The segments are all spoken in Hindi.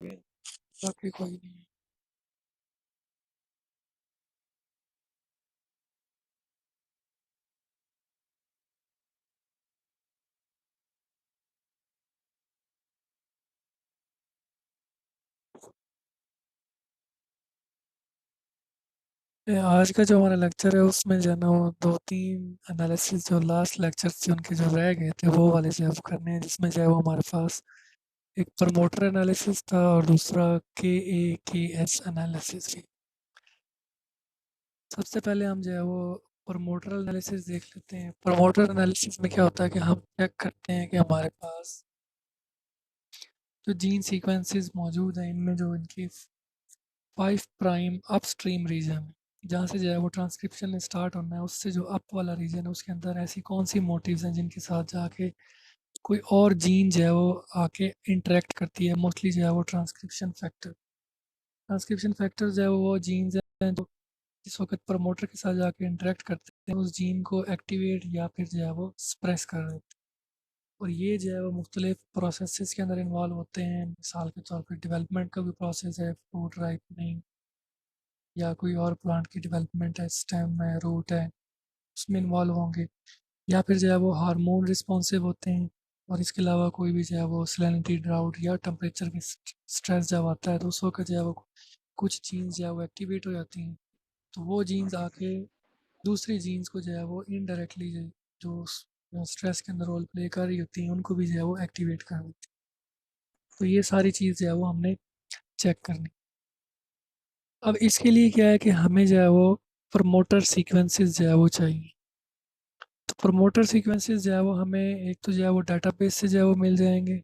बाकी कोई नहीं। आज का जो हमारा लेक्चर है उसमें जो है ना वो दो तीन एनालिसिस जो लास्ट लेक्चर थे उनके जो रह गए थे वो वाले जो है वो करने हैं, जिसमें जो है वो हमारे पास एक प्रमोटर एनालिसिस था और दूसरा के एस एनालिसिस थी। सबसे पहले हम जो है वो प्रमोटर एनालिसिस देख लेते हैं। प्रमोटर एनालिसिस में क्या होता है कि हम चेक करते हैं कि हमारे पास जो जीन सीक्वेंसेस मौजूद हैं इनमें जो इनकी 5 प्राइम अपस्ट्रीम रीजन है, जहाँ से जो है वो ट्रांसक्रिप्शन स्टार्ट होना है, उससे जो अप वाला रीजन है उसके अंदर ऐसी कौन सी मोटिव्स हैं जिनके साथ जाके कोई और जीन जो है वो आके इंटरेक्ट करती है। मोस्टली जो है वो ट्रांसक्रिप्शन फैक्टर जो है वो जीन्स हैं जो इस वक्त प्रमोटर के साथ जाके इंटरेक्ट करते हैं, उस जीन को एक्टिवेट या फिर जो है वो स्प्रेस कर देते हैं। और ये जो है वो मुख्तलिफ प्रोसेसेस के अंदर इन्वॉल्व होते हैं। मिसाल के तौर पर डेवलपमेंट का भी प्रोसेस है, फ्रूट राइपनिंग या कोई और प्लांट की डेवलपमेंट है, स्टेम है, रूट है, उसमें इन्वॉल्व होंगे। या फिर जो है वो हार्मोन रिस्पॉन्सिव होते हैं। और इसके अलावा कोई भी जो है वो सैलिनिटी ड्राउट या टेम्परेचर की स्ट्रेस जब आता है तो उस वक्त जो है वो कुछ जीन्स जो है वो एक्टिवेट हो जाती हैं। तो वो जीन्स आके दूसरी जीन्स को जो है वो इनडायरेक्टली जो स्ट्रेस के अंदर रोल प्ले कर रही होती हैं उनको भी जो है वो एक्टिवेट कर देती है। तो ये सारी चीज़ जो है वो हमने चेक करनी। अब इसके लिए क्या है कि हमें जो है वो प्रमोटर सीक्वेंसेस जो है वो चाहिए। तो प्रमोटर सीक्वेंसेस जो है वो हमें एक तो जो है वो डाटाबेस से जो है वो मिल जाएंगे।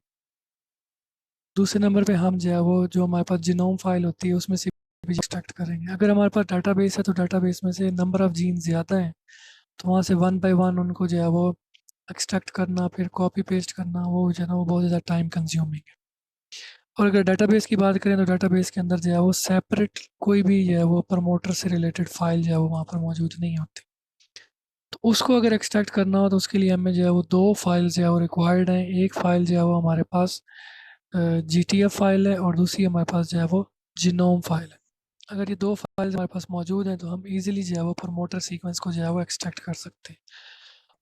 दूसरे नंबर पे हम जो है वो जो हमारे पास जिनोम फाइल होती है उसमें से भी एक्सट्रैक्ट करेंगे। अगर हमारे पास डाटाबेस है तो डाटाबेस में से नंबर ऑफ़ जीन ज़्यादा है तो वहाँ से वन बाय वन उनको जो है वो एक्सट्रैक्ट करना फिर कॉपी पेस्ट करना वो जो है ना वो बहुत ज़्यादा टाइम कंज्यूमिंग है। और अगर डाटाबेस की बात करें तो डाटाबेस के अंदर जो है वो सेपरेट कोई भी जो है वो प्रमोटर से रिलेटेड फाइल जो है वो वहाँ पर मौजूद नहीं होती। तो उसको अगर एक्सट्रैक्ट करना हो तो उसके लिए हमें जो है वो दो फाइल जो है वो रिक्वायर्ड हैं। एक फ़ाइल जो है वो हमारे पास GTF फाइल है और दूसरी हमारे पास जो है वो जिनोम फाइल है। अगर ये दो फाइल्स हमारे पास मौजूद हैं तो हम इजीली जो है वो प्रमोटर सीक्वेंस को जो है वो एक्सट्रैक्ट कर सकते हैं।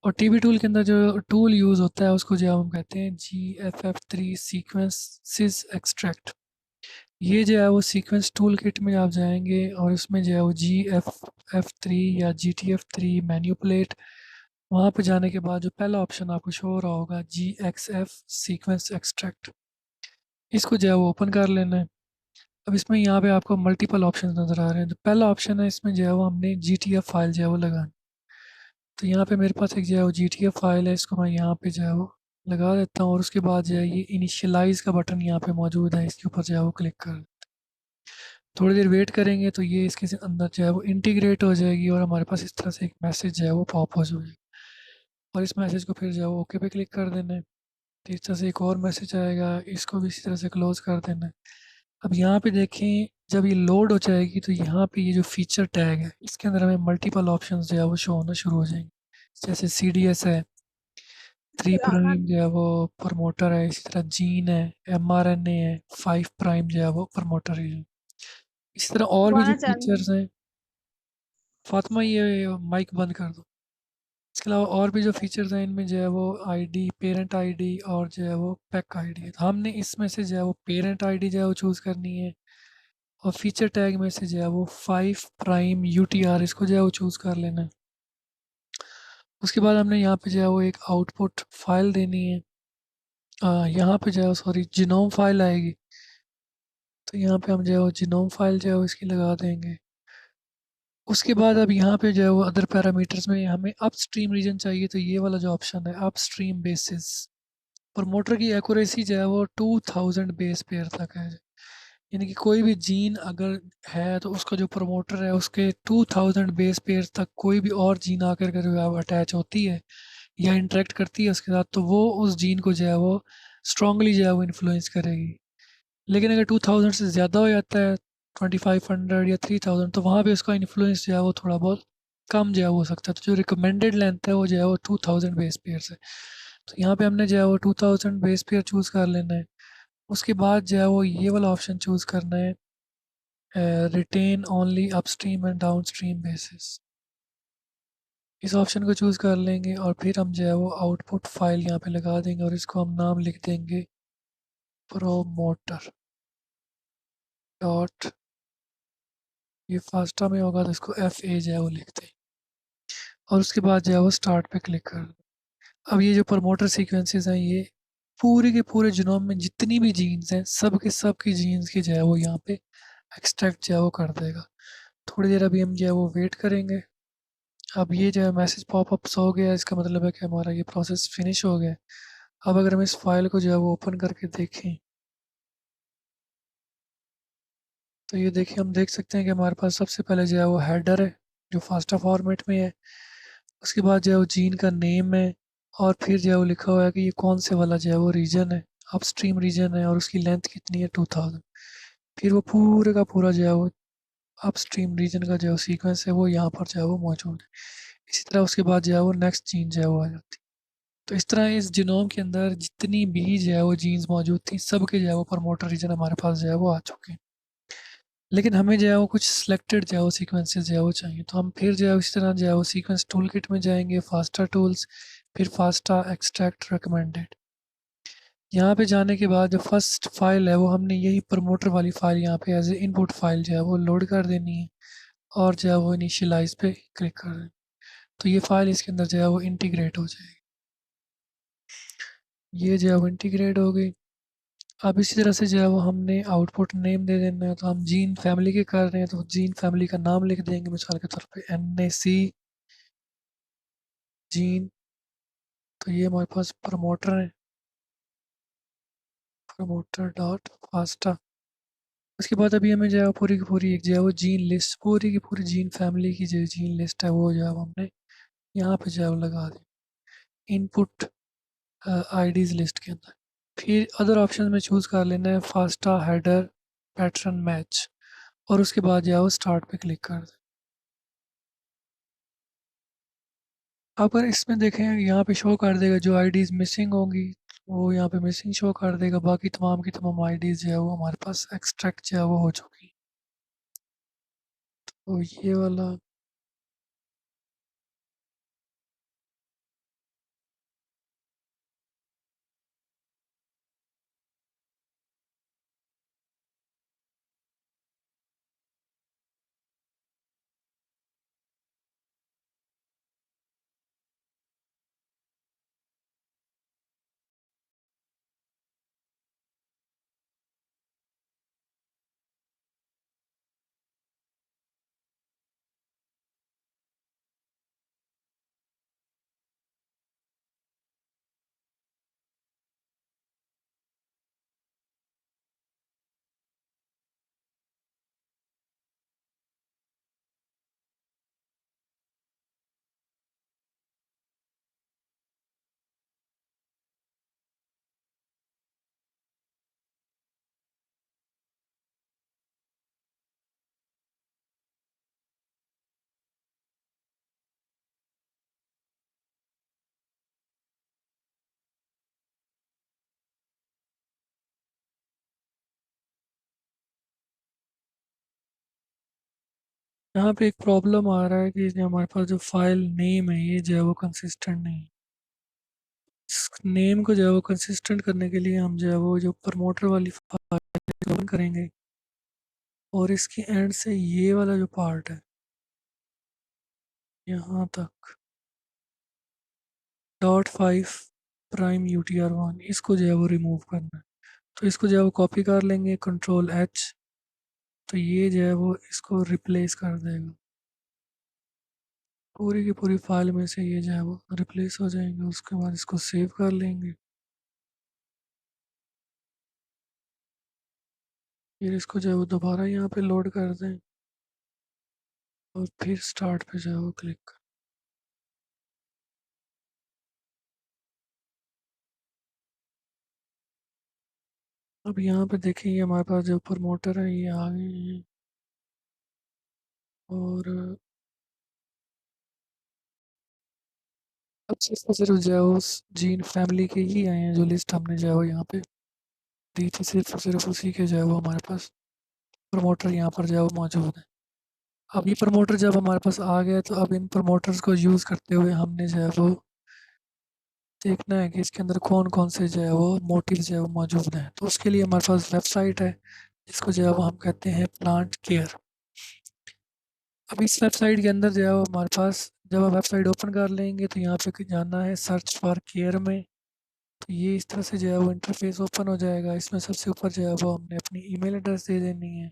और टीबी टूल के अंदर जो टूल यूज़ होता है उसको जो है हम कहते हैं GFF3 सीक्वेंसेस एक्सट्रैक्ट। ये जो है वो सीक्वेंस टूल किट में आप जाएंगे और इसमें जो है वो GFF3 या GTF3 मैन्युपुलेट, वहाँ पे जाने के बाद जो पहला ऑप्शन आपको शो हो रहा होगा GXF सीक्वेंस एक्सट्रैक्ट, इसको जो है वो ओपन कर लेना है। अब इसमें यहाँ पे आपको मल्टीपल ऑप्शन नज़र आ रहे हैं। तो पहला ऑप्शन है इसमें जो है वो हमने GTF फाइल जो है वो लगानी। तो यहाँ पे मेरे पास एक जो है वो GTF फाइल है, इसको मैं यहाँ पे जो है वो लगा देता हूँ और उसके बाद जो है ये इनिशियलाइज का बटन यहाँ पे मौजूद है, इसके ऊपर जो है वो क्लिक कर थोड़ी देर वेट करेंगे तो ये इसके अंदर जो है वो इंटीग्रेट हो जाएगी और हमारे पास इस तरह से एक मैसेज जो है वो पॉप हो जाएगा। और इस मैसेज को फिर जो है वो ओके पे क्लिक कर देना है। तो इस तरह से एक और मैसेज आएगा, इसको भी इसी तरह से क्लोज कर देना है। अब यहाँ पे देखें जब ये लोड हो जाएगी तो यहाँ पे ये जो फीचर टैग है इसके अंदर हमें मल्टीपल ऑप्शन जो है वो शो होना शुरू हो जाएंगे। जैसे CDS है, 3 प्राइम जो है वो प्रमोटर है, इसी तरह जीन है, mRNA है, 5 प्राइम जो है वो प्रमोटर है। इसी तरह और भी जो गाना चालू फीचर्स हैं, फातिमा ये माइक बंद कर दो। इसके अलावा और भी जो फीचर्स हैं इनमें जो है वो आईडी, पेरेंट आईडी और जो है वो पैक आईडी है। तो हमने इसमें से जो है वो पेरेंट आईडी जो है वो चूज़ करनी है और फीचर टैग में से जो है वो 5 प्राइम UTR इसको जो है वो चूज़ कर लेना है। उसके बाद हमने यहाँ पे जो है वो एक आउटपुट फाइल देनी है। यहाँ पे जो है सॉरी जिनोम फाइल आएगी। तो यहाँ पे हम जो है वो जिनोम फाइल जो है वो इसकी लगा देंगे। उसके बाद अब यहाँ पे जो है वो अदर पैरामीटर्स में हमें अपस्ट्रीम रीजन चाहिए, तो ये वाला जो ऑप्शन है अपस्ट्रीम बेसिस, प्रमोटर की एक्यूरेसी जो है वो 2000 बेस पेयर तक है। यानी कि कोई भी जीन अगर है तो उसका जो प्रमोटर है उसके 2000 बेस पेयर तक कोई भी और जीन आकर के जो है वो अटैच होती है या इंटरेक्ट करती है उसके साथ तो वो उस जीन को जो है वो स्ट्रांगली जो है वो इन्फ्लुएंस करेगी। लेकिन अगर 2000 से ज़्यादा हो जाता है, 2500 या 3000, तो वहाँ पे उसका इन्फ्लुएंस जो है वो थोड़ा बहुत कम जो है हो सकता है। तो जो रिकमेंडेड लेंथ है वो जो है वो 2000 बेस पेयर है। तो यहाँ पे हमने जो है वो 2000 बेस पेयर चूज़ कर लेना है। उसके बाद जो है वो ये वाला ऑप्शन चूज़ करना है, retain only upstream and downstream basis. इस ऑप्शन को चूज़ कर लेंगे और फिर हम जो है वो आउटपुट फाइल यहाँ पे लगा देंगे और इसको हम नाम लिख देंगे प्रोमोटर डॉट, ये फास्टा में होगा तो इसको एफ ए जो है वो लिखते हैं और उसके बाद जो है वो स्टार्ट पे क्लिक कर दें। अब ये जो प्रमोटर सीक्वेंसेस हैं ये पूरे के पूरे जीनोम में जितनी भी जीन्स हैं सब के सब की जीन्स की जो है वो यहाँ पे एक्सट्रैक्ट जो है वो कर देगा। थोड़ी देर अभी हम जो है वो वेट करेंगे। अब ये जो है मैसेज पॉपअप्स हो गया, इसका मतलब है कि हमारा ये प्रोसेस फिनिश हो गया। अब अगर हम इस फाइल को जो है वो ओपन करके देखें तो ये देखिए हम देख सकते हैं कि हमारे पास सबसे पहले जो है वो हेडर है जो फास्टा फॉर्मेट में है। उसके बाद जो है वो जीन का नेम है और फिर जो है वो लिखा हुआ है कि ये कौन से वाला जो है वो रीजन है, अपस्ट्रीम रीजन है और उसकी लेंथ कितनी है 2000। फिर वो पूरे का पूरा जो है वो अपस्ट्रीम रीजन का जो है सीक्वेंस है वो यहाँ पर जो है वो मौजूद है। इसी तरह उसके बाद जो है वो नेक्स्ट जीन जो है वो आ जाती है। तो इस तरह इस जीनोम के अंदर जितनी भी जो है वो जीन्स मौजूद थी सब के जो है वो प्रमोटर रीजन हमारे पास जो है वो आ चुके हैं। लेकिन हमें जो है वो कुछ सिलेक्टेड जो है वो सीक्वेंसेस जो है वो चाहिए, तो हम फिर जो है इस तरह जो है वो सीक्वेंस टूल किट में जाएंगे, फास्टा टूल्स, फिर फास्टा एक्सट्रैक्ट रिकमेंडेड। यहाँ पे जाने के बाद जो फर्स्ट फाइल है वो हमने यही प्रमोटर वाली फाइल यहाँ पे एज ए इनपुट फाइल जो है वो लोड कर देनी है और जो है वो इनिशियलाइज पे क्लिक कर दें तो ये फाइल इसके अंदर जो है वो इंटीग्रेट हो जाएगी। ये जो है वो इंटीग्रेट हो गई। अब इसी तरह से जो है वो हमने आउटपुट नेम दे देना है, तो हम जीन फैमिली के कर रहे हैं तो जीन फैमिली का नाम लिख देंगे मिसाल के तौर पे NAC जीन। तो ये हमारे पास प्रमोटर है, प्रमोटर डॉट फास्टा। उसके बाद अभी हमें जो है पूरी की पूरी एक जो है वो जीन लिस्ट, पूरी की पूरी जीन फैमिली की जो जीन लिस्ट है वो जो है वो हमने यहाँ पे जो है वो लगा दी इनपुट आईडीज लिस्ट के अंदर। फिर अदर ऑप्शन में चूज़ कर लेना है फास्टा हेडर पैटर्न मैच और उसके बाद जो है वो स्टार्ट पे क्लिक कर दें। अगर इसमें देखें यहाँ पे शो कर देगा जो आईडीज मिसिंग होंगी वो यहाँ पे मिसिंग शो कर देगा, बाकी तमाम की तमाम आईडीज जो है वो हमारे पास एक्सट्रैक्ट जो है वो हो चुकी। तो ये वाला यहाँ पे एक प्रॉब्लम आ रहा है कि जो हमारे पास जो फाइल नेम है ये जो है वो कंसिस्टेंट नहीं है। इस नेम को जो है वो कंसिस्टेंट करने के लिए हम जो है वो जो प्रमोटर वाली फाइल ओपन करेंगे और इसके एंड से ये वाला जो पार्ट है यहाँ तक .5 प्राइम UTR1 इसको जो है वो रिमूव करना है। तो इसको जो है वो कॉपी कर लेंगे Ctrl+H, तो ये जो है वो इसको रिप्लेस कर देगा। पूरी की पूरी फाइल में से ये जो है वो रिप्लेस हो जाएंगे। उसके बाद इसको सेव कर लेंगे, फिर इसको जो है वो दोबारा यहाँ पे लोड कर दें और फिर स्टार्ट पे जो है वो क्लिक कर। अब यहाँ पे देखें ये हमारे पास जो प्रमोटर है ये आ गए हैं और अब सिर्फ और सिर्फ जो है उस जीन फैमिली के ही आए हैं जो लिस्ट हमने जो है वो यहाँ पे दी थी, सिर्फ और सिर्फ उसी के जो है वो हमारे पास प्रमोटर यहाँ पर जो है वो मौजूद है। अब ये प्रमोटर जब हमारे पास आ गया तो अब इन प्रमोटर्स को यूज़ करते हुए हमने जो है वो देखना है कि इसके अंदर कौन कौन से जो है वो मोटिव जो है वो मौजूद हैं। तो उसके लिए हमारे पास वेबसाइट है जिसको जो है वो हम कहते हैं प्लांट केयर। अब इस वेबसाइट के अंदर जो है वो हमारे पास जब आप वेबसाइट ओपन कर लेंगे तो यहाँ पे जाना है सर्च फॉर केयर में। तो ये इस तरह से जो है वो इंटरफेस ओपन हो जाएगा। इसमें सबसे ऊपर जो है वो हमने अपनी ईमेल एड्रेस दे देनी है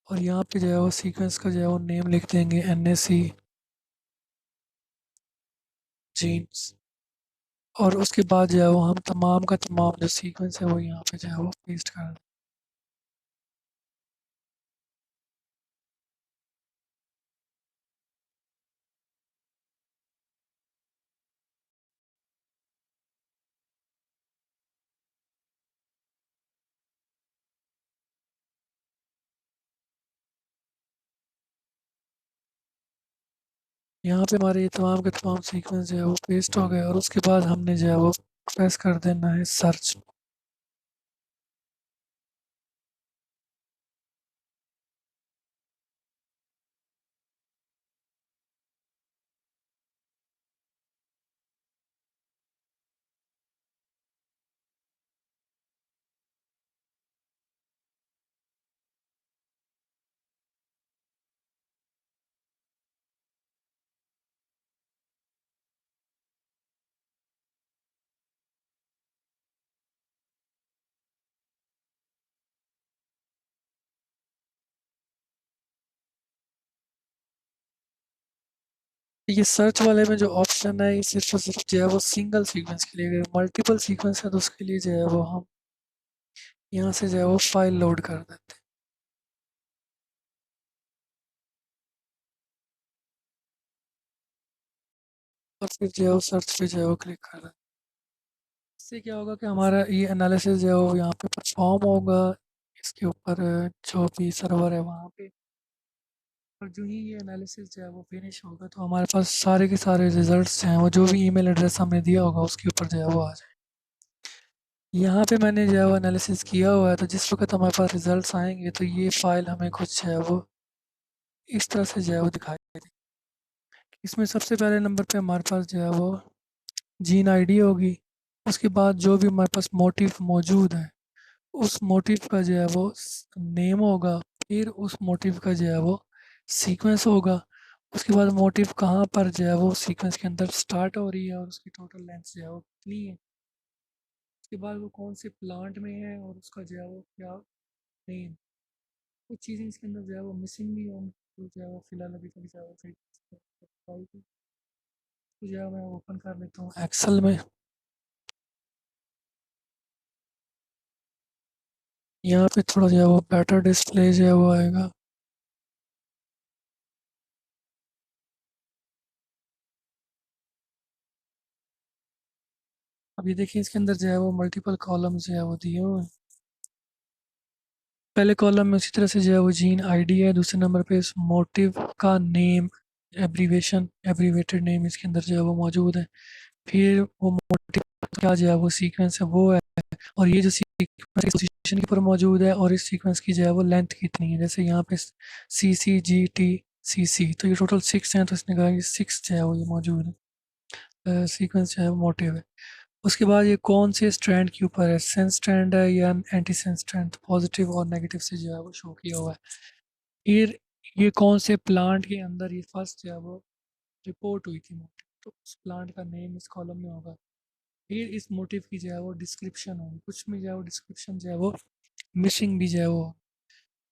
और यहाँ पे जो है वो सीक्वेंस का जो है वो नेम लिख देंगे NAC जीन्स। और उसके बाद जो है वो हम तमाम का तमाम जो सीक्वेंस है वो यहाँ पे जो है वो पेस्ट कर दें। यहाँ पे हमारे ये तमाम के तमाम सीक्वेंस जो है वो पेस्ट हो गए और उसके बाद हमने जो है वो प्रेस कर देना है सर्च। ये सर्च वाले में जो ऑप्शन है ये सिर्फ और सिर्फ जो है वो सिंगल सीक्वेंस के लिए। अगर मल्टीपल सीक्वेंस है तो उसके लिए जो है वो हम यहाँ से जो है वो फाइल लोड कर देते हैं और फिर जो है वो सर्च पे जो है वो क्लिक कर दें। इससे क्या होगा कि हमारा ये एनालिसिस जो है वो यहाँ पे परफॉर्म होगा इसके ऊपर जो भी सर्वर है वहाँ पे। और जो ही ये एनालिसिस जो है वो फिनिश होगा तो हमारे पास सारे के सारे रिजल्ट्स जो हैं वो जो भी ईमेल एड्रेस हमने दिया होगा उसके ऊपर जो है वो आ जाए। यहाँ पे मैंने जो है वो एनालिसिस किया हुआ है तो जिस वक्त हमारे पास रिजल्ट्स आएंगे तो ये फाइल हमें कुछ जो है वो इस तरह से जो है वो दिखाई देगी। इसमें सबसे पहले नंबर पे हमारे पास जो है वो जीन आईडी होगी। उसके बाद जो भी हमारे पास मोटिव मौजूद है उस मोटिव का जो है वो नेम होगा। फिर उस मोटिव का जो है वो सीक्वेंस होगा। उसके बाद मोटिव कहाँ पर जो है वो सीक्वेंस के अंदर स्टार्ट हो रही है और उसकी टोटल लेंथ जो है वो कितनी है। उसके बाद वो कौन से प्लांट में है और उसका जो है वो क्या नेम। कुछ चीज़ें इसके अंदर जो है वो मिसिंग भी होंगी तो जो है वो फिलहाल अभी तक जो है वो सही तो जो है मैं ओपन कर लेता हूँ एक्सेल में। यहाँ पे थोड़ा जो है वो बेटर डिस्प्ले जो है वो आएगा। अब ये देखिए इसके अंदर जो है वो मल्टीपल कॉलम जो है वो दिए हुए हैं। पहले कॉलम में उसी तरह से जो है वो जीन आईडी है। दूसरे नंबर पे इस मोटिव का नेम एब्रीवेशन एब्रीवेटेड नेम इसके अंदर जो है वो मौजूद है। फिर वो मोटिव का जो है वो सीक्वेंस है वो है। और ये जो सीक्वेंस पोजीशन के ऊपर मौजूद है और इस सीक्वेंस की जो है वो लेंथ कितनी है। जैसे यहाँ पे CCGTCC तो ये टोटल 6 हैं तो इसने कहा कि 6 जो है वो ये मौजूद है। सीक्वेंस जो है वो मोटिव है। उसके बाद ये कौन से स्ट्रैंड के ऊपर है, सेंस स्ट्रैंड है या एंटी सेंस स्ट्रैंड, पॉजिटिव और नेगेटिव से जो है वो शो किया हुआ है। फिर ये कौन से प्लांट के अंदर ये फर्स्ट जो है वो रिपोर्ट हुई थी मोटिव तो उस प्लांट का नेम इस कॉलम में होगा। फिर इस मोटिव की जो है वो डिस्क्रिप्शन होगी। कुछ में जो है वो डिस्क्रिप्शन जो है वो मिसिंग भी जो है वो।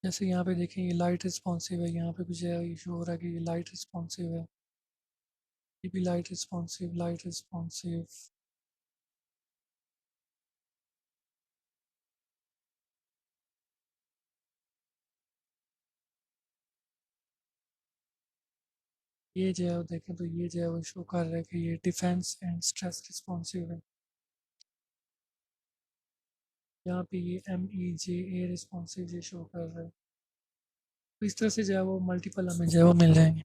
जैसे यहाँ पे देखें ये लाइट रिस्पॉन्सिव है। यहाँ पे भी जो है ये शो हो रहा है कि ये लाइट रिस्पॉन्सिव है। ये भी लाइट रिस्पॉन्सिव लाइट रिस्पॉन्सिव। ये जो है वो देखें तो ये जो है वो शो कर रहा है कि ये डिफेंस एंड स्ट्रेस रिस्पॉन्सिव है। यहाँ पे ये MEJA रिस्पॉन्सिव ये शो कर रहा है। तो इस तरह से जो है वो मल्टीपल हमें जो है वो मिल जाएंगे।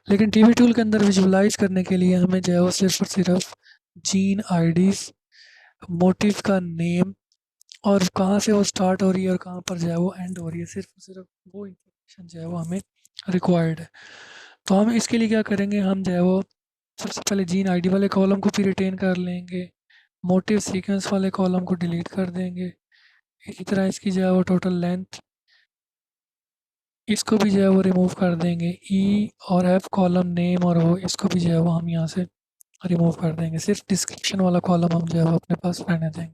लेकिन टीवी टूल के अंदर विजुलाइज करने के लिए हमें जो है वो सिर्फ और सिर्फ जीन आईडीज मोटिव का नेम और कहाँ से वो स्टार्ट हो रही है और कहाँ पर जो है वो एंड हो रही है, सिर्फ वो इंफॉर्मेशन जो है वो हमें रिक्वायर्ड है। तो हम इसके लिए क्या करेंगे, हम जो है वो सबसे पहले जीन आईडी वाले कॉलम को भी रिटेन कर लेंगे, मोटिव सीक्वेंस वाले कॉलम को डिलीट कर देंगे। इसी तरह इसकी जो है वो टोटल लेंथ, इसको भी जो है वो रिमूव कर देंगे। ई और एफ कॉलम नेम और वो, इसको भी जो है वो हम यहाँ से रिमूव कर देंगे। सिर्फ डिस्क्रिप्शन वाला कॉलम हम जो है वो अपने पास रहने देंगे।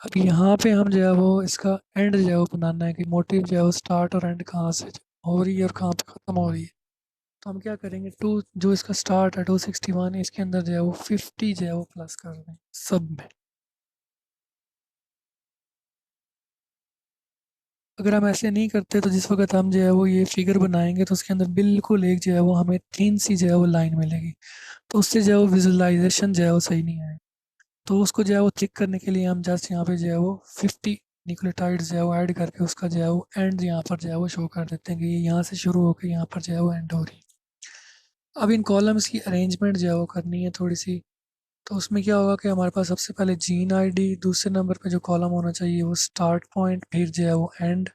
अब यहाँ पे हम जो है वो इसका एंड जो है वो बनाना है कि मोटिव जो है वो स्टार्ट और एंड कहाँ से हो रही है और कहाँ पे ख़त्म हो रही है। तो हम क्या करेंगे, टू जो इसका स्टार्ट है 261, इसके अंदर जो है वो 50 जो है वो प्लस कर दें सब में। अगर हम ऐसे नहीं करते तो जिस वक्त हम जो है वो ये फिगर बनाएंगे तो उसके अंदर बिल्कुल एक जो है वो हमें थिन सी जो है वो लाइन मिलेगी, तो उससे जो है वो विजुअलाइजेशन जो है वो सही नहीं आएगा। तो उसको जो है वो थिक करने के लिए हम जस्ट यहाँ पे जो है वो 50 न्यूक्लियोटाइड्स जो है वो ऐड करके उसका जो है वो एंड यहाँ पर जो है वो शो कर देते हैं कि ये यहाँ से शुरू होकर यहाँ पर जो है वो एंड हो रही है। अब इन कॉलम्स की अरेंजमेंट जो है वो करनी है थोड़ी सी। तो उसमें क्या होगा कि हमारे पास सबसे पहले जीन आईडी, दूसरे नंबर पे जो कॉलम होना चाहिए वो स्टार्ट पॉइंट, फिर जो है वो एंड,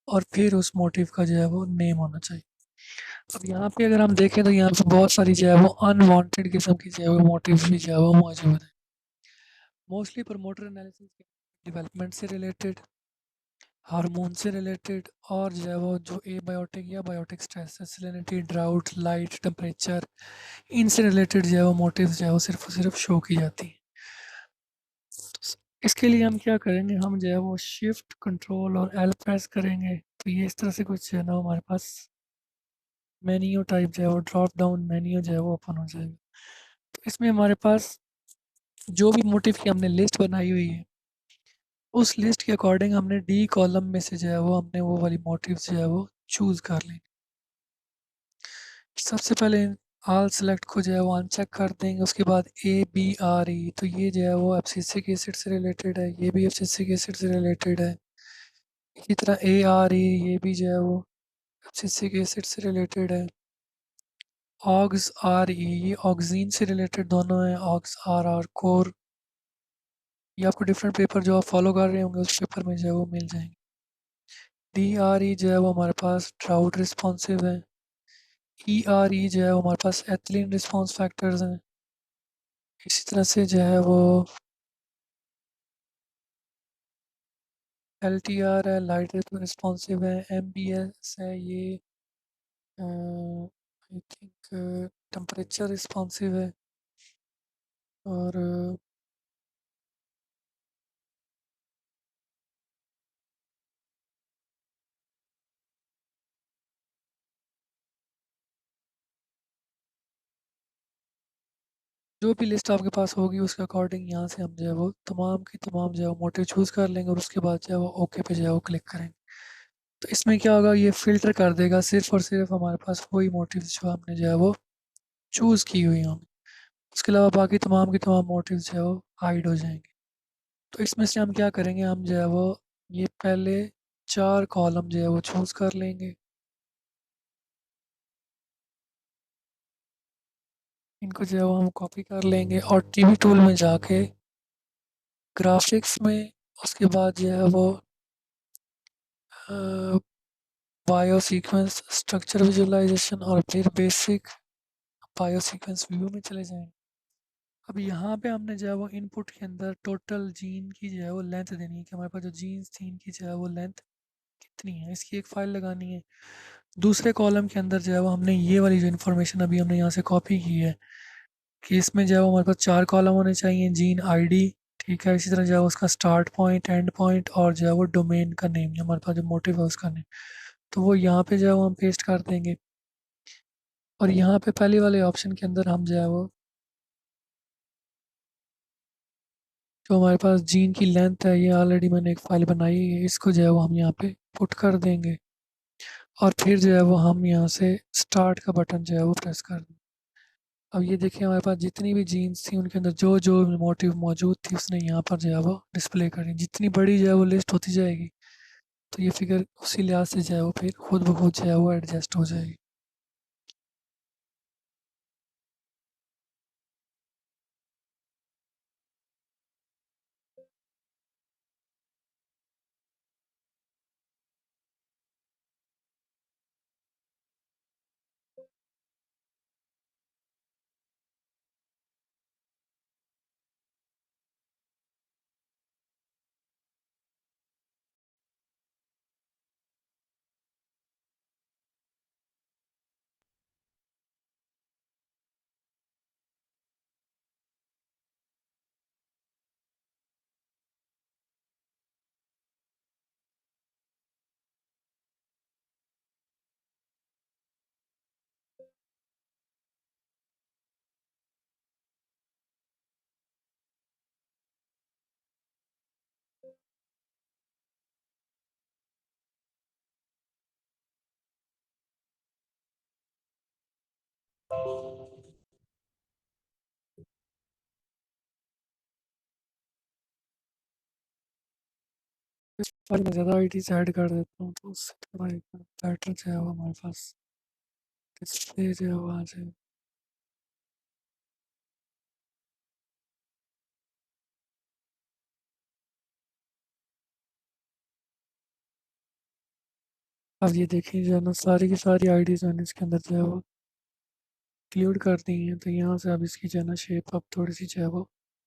और फिर उस मोटिव का जो है वो नेम होना चाहिए। अब यहाँ पे अगर हम देखें तो यहाँ पे बहुत सारी जो है वो अनवांटेड किस्म की जो है वो मोटिव भी जो है वो मौजूद है। मोस्टली प्रमोटर एनालिसिस डेवलपमेंट से रिलेटेड, हार्मोन से रिलेटेड, और जो है वो जो एबायोटिक या biotic stress, salinity, drought, light, temperature, इनसे रिलेटेड जो है वो मोटिव्स जो है वो सिर्फ और सिर्फ शो की जाती है। तो इसके लिए हम क्या करेंगे, हम जो है वो शिफ्ट कंट्रोल और एल प्रेस करेंगे तो ये इस तरह से कुछ जो है ना हमारे पास मेन्यू टाइप जो है वो ड्रॉप डाउन मेन्यू जो है वो ओपन हो जाएगा। तो इसमें हमारे पास जो भी मोटिव की हमने लिस्ट बनाई हुई है, उस लिस्ट के अकॉर्डिंग हमने डी कॉलम में से जो है वो हमने वो वाली मोटिव जो है वो चूज़ कर ली। सबसे पहले ऑल सेलेक्ट को जो है वो अनचेक कर देंगे। उसके बाद ABRE, तो ये जो है वो एब्सिसिक एसिड से रिलेटेड है, ये भी एब्सिसिक एसिड से रिलेटेड है। इसी तरह ARE, ये भी जो है वो एब्सिसिक एसिड से रिलेटेड है। ऑक्स आर ई, ये ऑक्जीन से रिलेटेड दोनों हैं। ऑक्स आर कोर, ये आपको डिफरेंट पेपर जो आप फॉलो कर रहे होंगे उस पेपर में जो है वो मिल जाएंगे। DRE जो है वो हमारे पास ड्राउट रिस्पॉन्सिव है। ERE जो है वो हमारे पास एथिलीन रिस्पॉन्स फैक्टर्स हैं। इसी तरह से जो है वो LTR है, लाइट रिस्पॉन्सिव है। MBS है, ये आई थिंक टेम्परेचर रिस्पॉन्सिव है। और जो भी लिस्ट आपके पास होगी उसके अकॉर्डिंग यहाँ से हम जो है वो तमाम की तमाम जो है मोटिव चूज़ कर लेंगे और उसके बाद जो है वो ओके पे जो है वो क्लिक करेंगे। तो इसमें क्या होगा, ये फ़िल्टर कर देगा सिर्फ और सिर्फ हमारे पास वही मोटिव्स जो हमने जो है वो चूज़ की हुई होंगी। उसके अलावा बाकी तमाम की तमाम मोटिव्स जो है वो हाइड हो जाएंगे। तो इसमें से हम क्या करेंगे, हम जो है वो ये पहले 4 कॉलम जो है वो चूज़ कर लेंगे। इनको जो है वो हम कॉपी कर लेंगे और टीवी टूल में जाके ग्राफिक्स में, उसके बाद जो है वो बायो सीक्वेंस स्ट्रक्चर विजुअलाइजेशन, और फिर बेसिक बायो सीक्वेंस व्यू में चले जाएंगे। अब यहाँ पे हमने जो है वो इनपुट के अंदर टोटल जीन की जो है वो लेंथ देनी है कि हमारे पास जो जीन्स थी इनकी जो है वो लेंथ कितनी है, इसकी एक फ़ाइल लगानी है। दूसरे कॉलम के अंदर जो है वो हमने ये वाली जो इन्फॉर्मेशन अभी हमने यहाँ से कॉपी की है कि इसमें जो है वो हमारे पास 4 कॉलम होने चाहिए। जीन आईडी, ठीक है, इसी तरह जो है उसका स्टार्ट पॉइंट, एंड पॉइंट, और जो है वो डोमेन का नेम, जो हमारे पास जो मोटिव है उसका नेम, तो वो यहाँ पे जो है वो हम पेस्ट कर देंगे। और यहाँ पे पहले वाले ऑप्शन के अंदर हम जो है वो जो हमारे पास जीन की लेंथ है, ये ऑलरेडी मैंने एक फ़ाइल बनाई है, इसको जो है वो हम यहाँ पे पुट कर देंगे। और फिर जो है वो हम यहाँ से स्टार्ट का बटन जो है वो प्रेस कर देंगे। अब ये देखिए हमारे पास जितनी भी जीन्स थी उनके अंदर जो जो मोटिव मौजूद थी उसने यहाँ पर जो है वो डिस्प्ले करी। जितनी बड़ी जो है वो लिस्ट होती जाएगी तो ये फिगर उसी लिहाज से जो है वो फिर खुद ब खुद जो है वो एडजस्ट हो जाएगी। इस फाइल में ज़्यादा आईडीज ऐड कर देता हूँ तो उससे थोड़ा एक बेटर जो है वो हमारे पास डिस्प्ले जो है वो आ जाए। अब ये देखिए जो है ना सारी की सारी आईडीज मैंने इसके अंदर जो है वो इंक्लूड कर दी हैं, तो यहाँ से अब इसकी जो है ना शेप अब थोड़ी सी जो है वो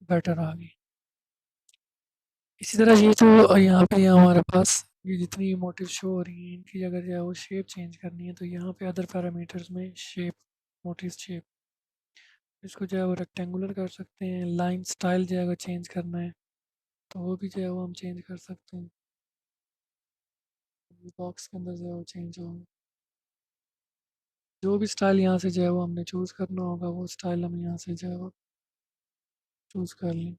बेटर आ गई। इसी तरह ये जो यहाँ पे हमारे पास ये जितनी मोटिव शो हो रही हैं इनकी अगर जो है वो शेप चेंज करनी है तो यहाँ पे अदर पैरामीटर्स में शेप, मोटिव शेप, इसको जो है वो रेक्टेंगुलर कर सकते हैं। लाइन स्टाइल जो है अगर चेंज करना है तो वो भी जो है वो हम चेंज कर सकते हैं। बॉक्स के अंदर जो है वो चेंज होगा। जो भी स्टाइल यहाँ से जो है वो हमने चूज़ करना होगा वो स्टाइल हम यहाँ से जो है वो चूज़ कर लें।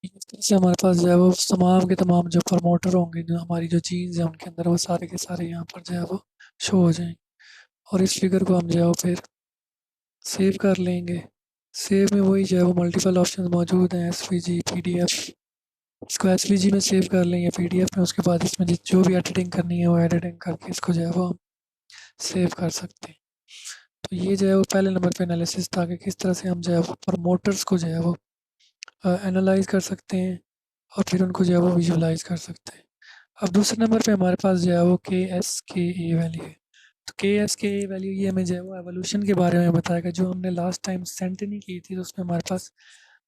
इस तरह से हमारे पास जो है वो तमाम के तमाम जो प्रमोटर होंगे, जो हमारी जो जीन्स हैं उनके अंदर वो सारे के सारे यहाँ पर जो है वो शो हो जाएंगे। और इस फिगर को हम जो है वो फिर सेव कर लेंगे। सेव में वही जो है वो मल्टीपल ऑप्शन मौजूद हैं, एस वी जी, पी डी एफ। इसको एस वी जी में सेव कर लें या पी डी एफ में, उसके बाद इसमें जो भी एडिटिंग करनी है वो एडिटिंग करके इसको जो है वो हम सेव कर सकते हैं। तो ये जो है वो पहले नंबर पे एनालिसिस था कि किस तरह से हम जो है वो प्रमोटर्स को जो है वो एनालाइज कर सकते हैं और फिर उनको जो है वो विजुलाइज कर सकते हैं। अब दूसरे नंबर पे हमारे पास जो है वो के एस के ए वैल्यू है। तो के एस के ए वैल्यू ये हमें जो है वो एवोल्यूशन के बारे में बताएगा। जो हमने लास्ट टाइम सेंटनी की थी तो उसमें हमारे पास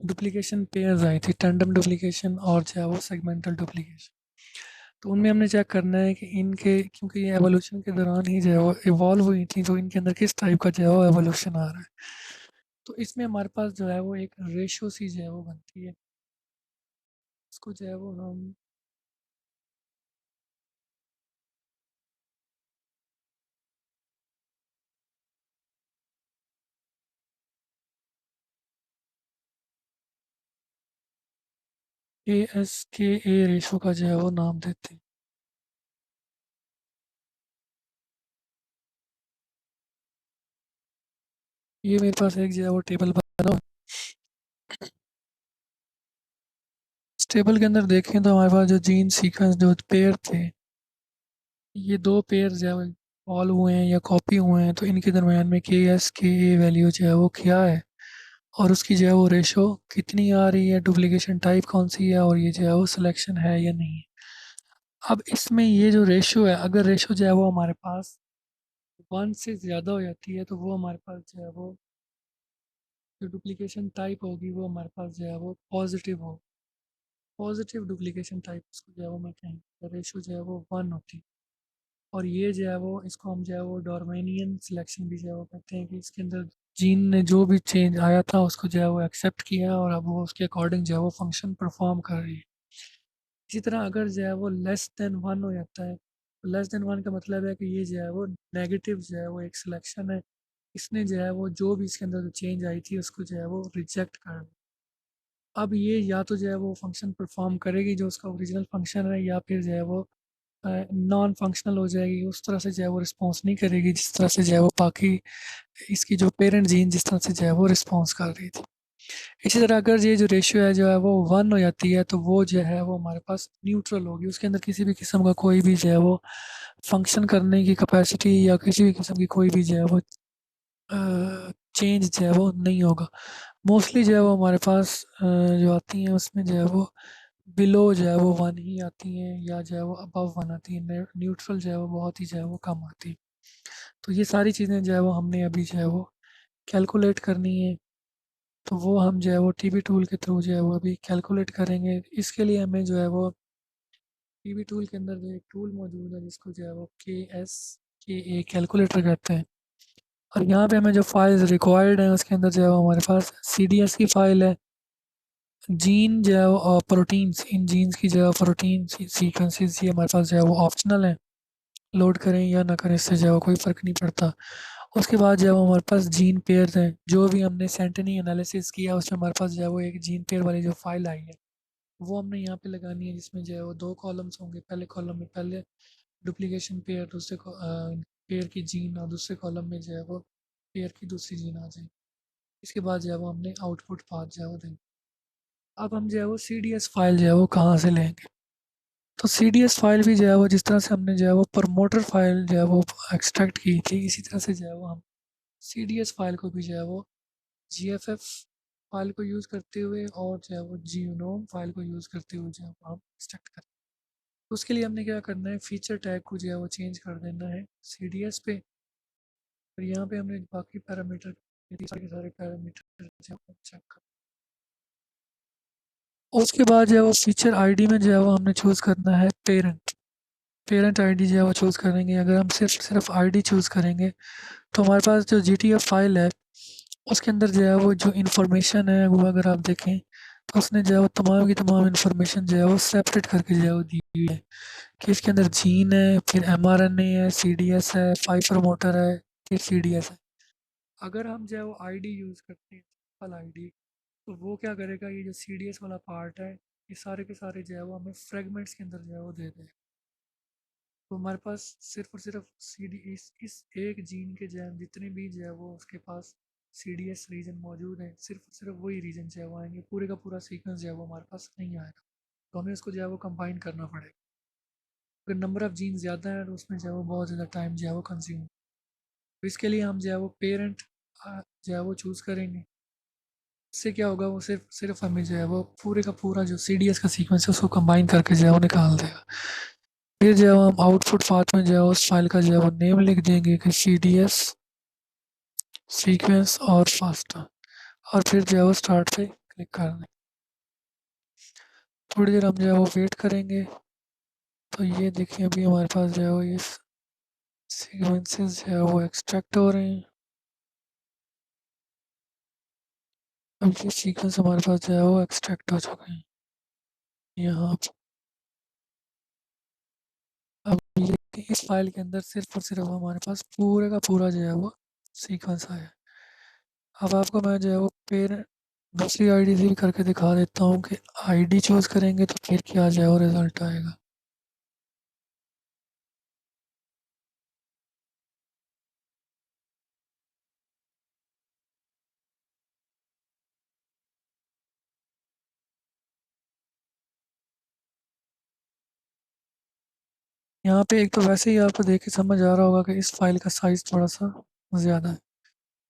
डुप्लीकेशन पेयर्स आई थी, टैंडम डुप्लीकेशन और जो है वो सेगमेंटल डुप्लीकेशन। तो उनमें हमने चेक करना है कि इनके, क्योंकि ये एवोल्यूशन के दौरान ही जो है वो इवॉल्व हुई थी, तो इनके अंदर किस टाइप का जो है वो एवोल्यूशन आ रहा है। तो इसमें हमारे पास जो है वो एक रेशो सी जो है वो बनती है। इसको जो है वो हम ए एस के ए रेशो का जो है वो नाम देते हैं। ये मेरे पास एक जो है वो टेबल बना हुआ है। इस टेबल के अंदर देखें तो हमारे पास जो जीन सीक्वेंस जो पेयर थे, ये दो पेयर जो है फॉल हुए हैं या कॉपी हुए हैं, तो इनके दरमियान में के एस के ए वैल्यू जो है वो क्या है और उसकी जो है वो रेशो कितनी आ रही है, डुप्लीकेशन टाइप कौन सी है और ये जो है वो सिलेक्शन है या नहीं है। अब इसमें ये जो रेशो है, अगर रेशो जो है वो हमारे पास 1 से ज़्यादा हो जाती है तो वो हमारे पास जो है वो जो डुप्लीकेशन टाइप होगी वो हमारे पास जो है वो पॉजिटिव हो, पॉजिटिव डुप्लीकेशन टाइप उसको जो है वो मैं कहेंगे, रेशो जो है वो 1 होती है। और ये जो है वो इसको हम जो है वो डॉर्मेनियन सिलेक्शन भी जो है वो कहते हैं कि इसके अंदर जीन ने जो भी चेंज आया था उसको जो है वो एक्सेप्ट किया और अब वो उसके अकॉर्डिंग जो है वो फंक्शन परफॉर्म कर रही है। इसी तरह अगर जो है वो लेस देन 1 हो जाता है, तो लेस देन 1 का मतलब है कि ये जो है वो नेगेटिव जो है वो एक सिलेक्शन है। इसने जो है वो जो भी इसके अंदर चेंज आई थी उसको जो है वो रिजेक्ट कर दिया। अब ये या तो जो है वो फंक्शन परफॉर्म करेगी जो उसका ओरिजिनल फंक्शन है, या फिर जो है वो नॉन फंक्शनल हो जाएगी, उस तरह से जो है वो रिस्पॉन्स नहीं करेगी जिस तरह से जो है वो बाकी इसकी जो पेरेंट जीन जिस तरह से जो है वो रिस्पॉन्स कर रही थी। इसी तरह अगर ये जो रेशियो है जो है वो 1 हो जाती है तो वो जो है वो हमारे पास न्यूट्रल होगी, उसके अंदर किसी भी किस्म का कोई भी जो है वो फंक्शन करने की कैपेसिटी या किसी भी किस्म की कोई भी जो है वो चेंज जो है वो नहीं होगा। मोस्टली जो है वो हमारे पास जो आती हैं उसमें जो है वो बिलो जो है वो 1 ही आती हैं या जो है वो अबव 1 आती हैं। न्यूट्रल जो है वो बहुत ही जो है वो कम आती है। तो ये सारी चीज़ें जो है वो हमने अभी जो है वो कैलकुलेट करनी है। तो वो हम जो है वो टीबी टूल के थ्रू जो है वो अभी कैलकुलेट करेंगे। इसके लिए हमें जो है वो टीबी टूल के अंदर जो एक टूल मौजूद है जिसको जो है वो के एस के ए कैलकुलेटर कहते हैं। और यहाँ पे हमें जो फाइल्स रिक्वायर्ड हैं उसके अंदर जो है वो हमारे पास CDS की फ़ाइल है, जीन जो है वो प्रोटीन्स, इन जीन्स की जो है प्रोटीन सीक्वेंसेस ये हमारे पास जो है वो ऑप्शनल है, लोड करें या ना करें इससे जो है वो कोई फ़र्क नहीं पड़ता। उसके बाद जो है वो हमारे पास जीन पेयर्स हैं, जो भी हमने सेंटनी एनालिसिस किया उसमें हमारे पास जो है वो एक जीन पेयर वाली जो फाइल आई है वो हमने यहाँ पे लगानी है, जिसमें जो है वो दो कॉलम्स होंगे। पहले कॉलम में पहले डुप्लीकेशन पेयर, दूसरे पेयर की जीन, और दूसरे कॉलम में जो है वो पेयर की दूसरी जीन आ जाए। इसके बाद जो है वो हमने आउटपुट पाथ जो है वो देंगे। अब हम जो है वो CDS फाइल जो है वो कहाँ से लेंगे? तो CDS फाइल भी जो है वो जिस तरह से हमने जो है वो प्रमोटर फाइल जो है वो एक्सट्रैक्ट की थी, इसी तरह से जो है वो हम CDS फाइल को भी जो है वो GFF फाइल को यूज़ करते हुए और जो है वो जीनोम फाइल को यूज़ करते हुए जो है वो हम एक्सट्रैक्ट करें। तो उसके लिए हमने क्या करना है, फीचर टैग को जो है वो चेंज कर देना है CDS पे, और यहाँ पे हमने बाकी पैरामीटर, ये सारे के सारे पैरामीटर जो है वो चेक कर। उसके बाद जो है वो फीचर आईडी में जो है वो हमने चूज़ करना है पेरेंट। पेरेंट आईडी जो है वो चूज़ करेंगे। अगर हम सिर्फ सिर्फ आईडी चूज़ करेंगे तो हमारे पास जो GTF फाइल है उसके अंदर जो है वो जो इन्फॉर्मेशन है वो अगर आप देखें तो उसने जो है वो तमाम की तमाम इन्फॉर्मेशन जो है वो सेपरेट करके जो है वो दी हुई है, कि इसके अंदर जीन है, फिर mRNA है, CDS है, 5 प्रमोटर है, फिर CDS है। अगर हम जो है वो आईडी यूज़ करते हैं, सिंपल आईडी, तो वो क्या करेगा, ये जो CDS वाला पार्ट है ये सारे के सारे जो है वो हमें फ्रेगमेंट्स के अंदर जो है वो दे देगा। तो हमारे पास सिर्फ और सिर्फ सी डी इस एक जीन के जो है जितने भी जो है वो उसके पास CDS रीजन मौजूद है, सिर्फ और सिर्फ वही रीजन जो है वो आएंगे, पूरे का पूरा सीक्वेंस जो है वो हमारे पास नहीं आएगा। तो हमें उसको जो है वो कंबाइन करना पड़ेगा। अगर नंबर ऑफ़ जीन ज़्यादा है तो उसमें जो है वो बहुत ज़्यादा टाइम जो है वो कंज्यूम। तो इसके लिए हम जो है वो पेरेंट जो है वो चूज़ करेंगे। इससे क्या होगा, वो सिर्फ सिर्फ हमें जो है वो पूरे का पूरा जो CDS का सीक्वेंस है उसको कंबाइन करके जो है वो निकाल देगा। फिर जो है हम आउटपुट पाथ में जो है उस फाइल का जो है वो नेम लिख देंगे कि CDS सीक्वेंस और फास्टा, और फिर जो है वो स्टार्ट पे क्लिक कर दें। थोड़ी देर हम जो है वो वेट करेंगे। तो ये देखिए अभी हमारे पास जो है वो ये सीक्वेंसेस जो है वो एक्सट्रैक्ट हो रहे हैं। अब ये सीक्वेंस हमारे पास जो है वो एक्सट्रैक्ट हो चुके हैं यहाँ पे। अब ये इस फाइल के अंदर सिर्फ और सिर्फ हमारे पास पूरे का पूरा जो है वो सीक्वेंस आया है। अब आपको मैं जो है वो पेर दूसरी आईडी से भी करके दिखा देता हूँ कि आईडी चूज़ करेंगे तो फिर क्या जो है वो रिज़ल्ट आएगा। यहाँ पे एक तो वैसे ही आपको देख के समझ आ रहा होगा कि इस फाइल का साइज़ थोड़ा सा ज़्यादा है,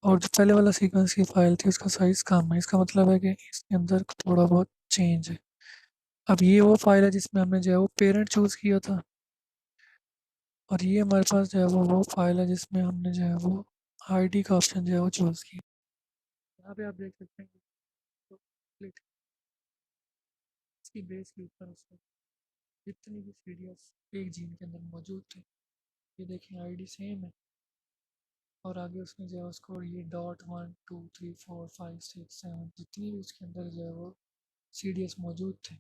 और जो पहले वाला सीक्वेंस की फाइल थी उसका साइज़ कम है। इसका मतलब है कि इसके अंदर थोड़ा बहुत चेंज है। अब ये वो फाइल है जिसमें हमने जो है वो पेरेंट चूज़ किया था, और ये हमारे पास जो है वो फाइल है जिसमें हमने जो है वो आईडी का ऑप्शन जो है वो चूज़ किया। यहाँ पे आप देख सकते हैं कि तो click इसकी बेस के ऊपर उसमें जितनी भी सीरियस एक जीन के अंदर मौजूद थे, ये देखें आईडी सेम है, और आगे उसमें जो है उसको ये .1 2 3 4 5 6 7 जितनी भी उसके अंदर जो है वो CDS मौजूद थे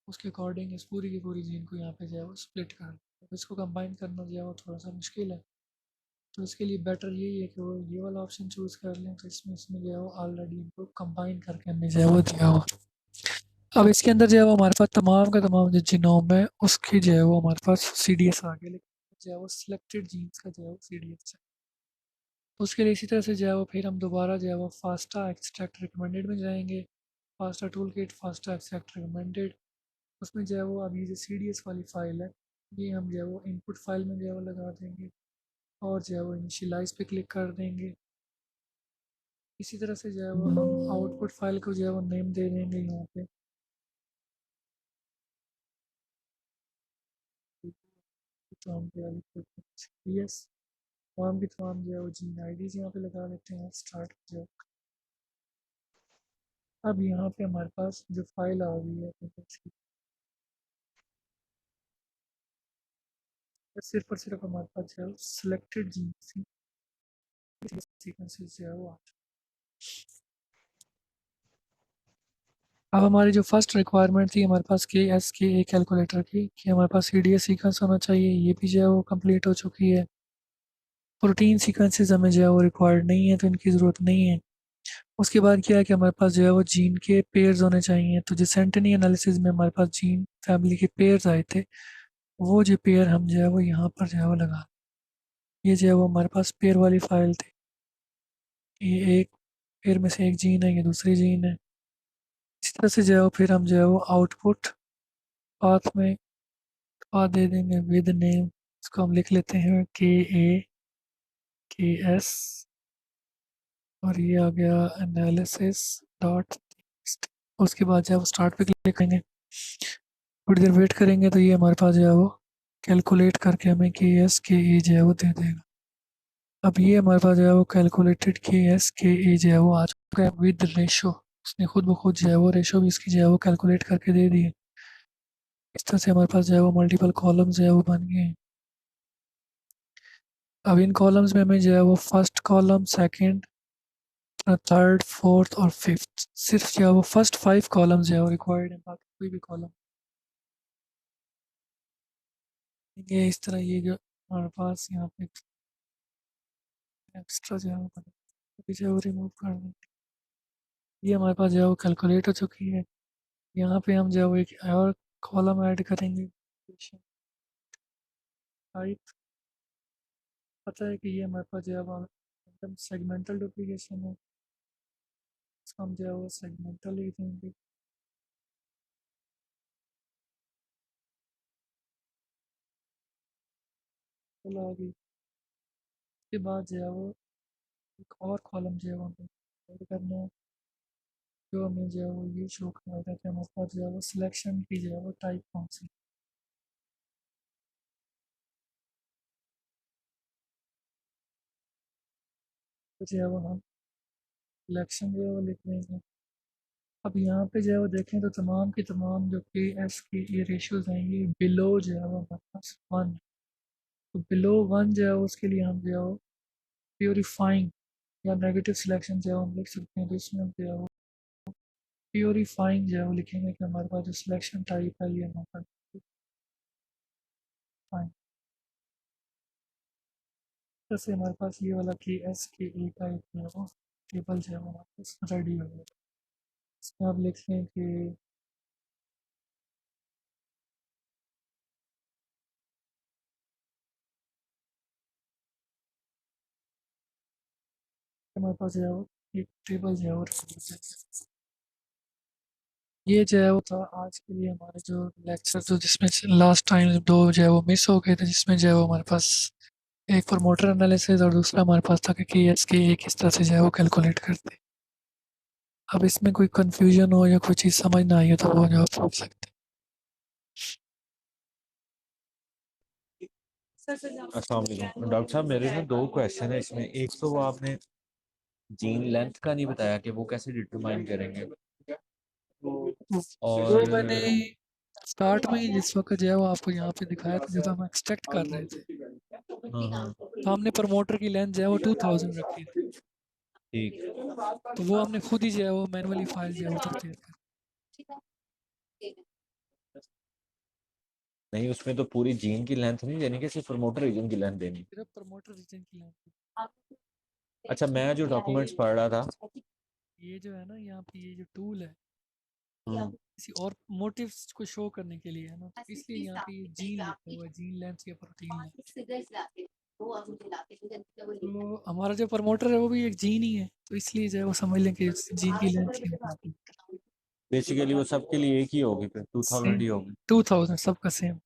उसके अकॉर्डिंग इस पूरी की पूरी जीन को यहाँ पे जो है वो स्प्लिट कर दिया। अब इसको कंबाइन करना जो है वो थोड़ा सा मुश्किल है, तो इसके लिए बेटर यही है कि वो ये वाला ऑप्शन चूज़ कर लें, तो इसमें इसमें जो है वो ऑलरेडी इनको कंबाइन करके हमने जो है वो दिया हुआ। अब इसके अंदर जो है वो हमारे पास तमाम का तमाम जो जीनोम है उसकी जो है वो हमारे पास CDS आ गया, लेकिन जो है वो सिलेक्टेड जीन्स का जो है वो CDS है। उसके लिए इसी तरह से जो है वो फिर हम दोबारा जो है वो फास्टा एक्सट्रैक्ट रिकमेंडेड में जाएंगे। FASTA tool kit, FASTA extract recommended, उसमें जो है वो अब ये जो CDS वाली फ़ाइल है ये हम जो है वो इनपुट फाइल में जो है वो लगा देंगे, और जो है वो इनिशियलाइज पे क्लिक कर देंगे। इसी तरह से जो है वो हम आउटपुट फाइल को जो है वो नेम दे देंगे यहाँ पे। तो हम पे CDS, तमाम की तमाम जो है वो जीन IDs यहाँ पे लगा देते हैं स्टार्ट जो। अब यहाँ पे हमारे पास जो फाइल आ गई है तो सिर्फ और सिर्फ हमारे पास जो है सिलेक्टेड जीन्स सीक्वेंसेस जो है वो आते हैं। अब हमारी जो फर्स्ट रिक्वायरमेंट थी हमारे पास के एस के ए कैलकुलेटर की कि हमारे पास सी डी एस सीक्वेंस होना चाहिए, ये भी जो है वो कंप्लीट हो चुकी है। प्रोटीन सीक्वेंसेस हमें जो है वो रिक्वायर्ड नहीं है, तो इनकी ज़रूरत नहीं है। उसके बाद क्या है कि हमारे पास जो है वो जीन के पेयर्स होने चाहिए, तो जो सेंटनी एनालिसिस में हमारे पास जीन फैमिली के पेयर्स आए थे, वो जो पेयर हम जो है वो यहाँ पर जो है वो लगा, ये जो है वो हमारे पास पेयर वाली फाइल थी। ये एक पेयर में से एक जीन है, ये दूसरी जीन है। इस तरह से जो है वो फिर हम जो है वो आउटपुट पाथ में पाथ दे देंगे विद नेम। इसको हम लिख लेते हैं के एस, और ये आ गया एनालिसिस डॉट। उसके बाद जो है वो स्टार्ट पे क्लिक करेंगे, थोड़ी देर वेट करेंगे तो ये हमारे पास जो है वो कैलकुलेट करके हमें के एस के ए जो है वो दे देगा। अब ये हमारे पास जो है वो कैलकुलेटेड के एस के ए जो है वो आ चुका है विद रेशो। उसने खुद ब खुद जो है वो रेशो भी इसकी जो है वो कैलकुलेट करके दे दी है। इस तरह से हमारे पास जो है वो मल्टीपल कॉलम्स जो है वो बन गए हैं। अब इन कॉलम्स में हमें जो है वो first column, second, third, fourth और फिफ्थ, सिर्फ जो है वो फर्स्ट 5 कॉलम्स जो है वो रिक्वायर्ड है, बाकी कोई भी कॉलम। ये इस तरह ये जो हमारे पास यहाँ पे एक्स्ट्रा जो है वो अभी जो है वो रिमूव कर दें। ये हमारे पास जो है वो कैलकुलेट हो चुकी है। यहाँ पे हम जो है वो एक और कॉलम ऐड करेंगे, टाइप। पता है कि ये हमारे पास जो है वो एकदम सेगमेंटल डुप्लीकेशन है, इसको हम जो है वो सेगमेंटल ही देंगे। चलो आगे, उसके बाद जो है वो एक और कॉलम जो है वो हमें ऐड करना है, जो हमें जो है वो ये शो कराएगा कि हमारे पास जो है वो सिलेक्शन की जो है वो टाइप कौन सी। तो जो है वो हम सिलेक्शन जो है वो लिख देंगे। अब यहाँ पे जो है वो देखें तो तमाम की तमाम जो के एस की ये रेशियोज हैं, ये बिलो जो है वो हमारे पास 1। तो बिलो 1 जो है उसके लिए हम जो है वो प्योरीफाइंग या नेगेटिव सिलेक्शन जो है हम लिख सकते हैं। तो इसमें हम जो है वो प्योरीफाइंग जो है वो लिखेंगे कि हमारे पास जो सिलेक्शन टाइप है ये हमारे पास फाइन। जैसे हमारे पास ये वाला के एस के ए का एक जो है वो टेबल जो है वो हमारे पास रेडी हो गया। इसमें आप लिख लें कि हमारे पास जो है वो एक टेबल जो है वो रेडी हो जाएगा। ये जो है वो था आज के लिए हमारे जो लेक्चर, जो जिसमें लास्ट टाइम दो जो है वो मिस हो गए थे, जिसमें जो है वो हमारे पास एक प्रमोटर एनालिसिस और दूसरा हमारे पास था कि एस के एक किस तरह से जो है वो कैलकुलेट करते। अब इसमें कोई कंफ्यूजन हो या कोई चीज़ समझ ना आई हो तो वो जो आप पूछ सकते अस्सलाम वालेकुम डॉक्टर साहब, मेरे ना दो क्वेश्चन है इसमें। एक तो वो आपने जीन लेंथ का नहीं बताया कि वो कैसे डिटरमाइन करेंगे। हैं। वो और मैंने स्टार्ट में ही जिस वक्त जो है वो आपको यहाँ पे दिखाया था जब हम एक्सट्रैक्ट कर रहे थे, हाँ हाँ तो हमने प्रमोटर की लेंथ जो है वो 2000 रखी थी। ठीक। तो वो हमने खुद ही जो है वो मैनुअली फाइल जो है वो प्रिपेयर कर। नहीं, उसमें तो पूरी जीन की लेंथ नहीं देनी कि सिर्फ प्रमोटर रीजन की लेंथ देनी। सिर्फ प्रमोटर रीजन की लेंथ। अच्छा, मैं जो डॉक्यूमेंट्स पढ़ रहा था। ये जो है ना यहाँ पे ये जो टूल है हम्म, किसी और मोटिव्स को शो करने के लिए है ना, तो इसलिए यहाँ पे ये जीन लिखा हुआ है, जीन लेंथ या प्रोटीन लेंथ। तो हमारा जो प्रमोटर है वो भी एक जीन ही है, तो इसलिए जो है वो समझ लें कि जीन की लेंथ ही इम्पोर्टेंट बेसिकली वो सबके लिए एक ही होगी, फिर 2000 सेम। ही होगी। 2000 सबका सेम।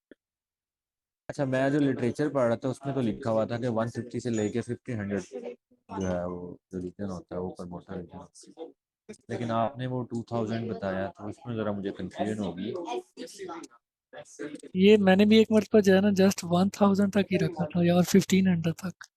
अच्छा, मैं जो लिटरेचर पढ़ रहा था उसमें तो लिखा हुआ था कि 150 से लेके 1500 जो है वो जो रीजन होता है वो प्रमोटर रीजन। लेकिन आपने वो 2000 बताया तो उसमें ज़रा मुझे कंफ्यूजन होगी। ये मैंने भी एक मरतबा जो है ना जस्ट 1000 तक ही रखा था या और 1500 तक।